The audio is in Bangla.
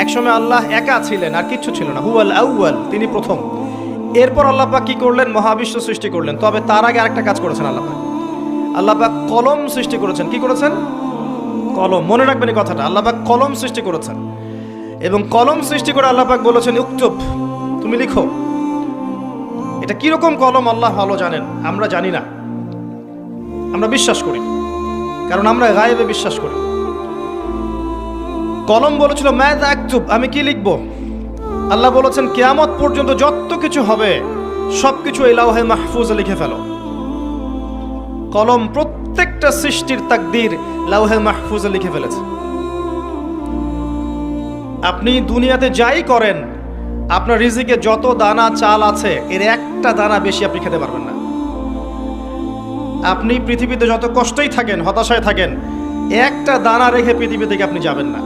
একসময় আল্লাহ একা ছিলেন, আর কিচ্ছু ছিল না, হুয়াল আউয়াল, তিনি প্রথম। এরপর আল্লাহ পাক কি করলেন? মহাবিশ্ব সৃষ্টি করলেন। তবে তার আগে আরেকটা কাজ করেছেন আল্লাহ পাক। আল্লাহ পাক কলম সৃষ্টি করেছেন। কি করেছেন? কলম। মনে রাখবেন এই কথাটা, আল্লাহ পাক কলম সৃষ্টি করেছেন। এবং কলম সৃষ্টি করে আল্লাহ পাক বলেছেন, উক্তুব, তুমি লিখো। এটা কিরকম কলম আল্লাহ ভালো জানেন, আমরা জানি না। আমরা বিশ্বাস করি, কারণ আমরা গায়েবে বিশ্বাস করি। কলম বলেছিল মাযা আকতুব, আমি কি লিখব? আল্লাহ বলেছেন কিয়ামত পর্যন্ত যত কিছু হবে সবকিছু এই লাওহে মাহফুজে লিখে ফেলো। কলম প্রত্যেকটা সৃষ্টির তাকদীর লাওহে মাহফুজে লিখে ফেলেছে। আপনি দুনিয়াতে যাই করেন, আপনার রিজিকে যত দানা চাল আছে এর একটা দানা বেশি আপনি খেতে পারবেন না। আপনি পৃথিবীতে যত কষ্টই থাকেন, হতাশায় থাকেন, একটা দানা রেখে পৃথিবী থেকে আপনি যাবেন না।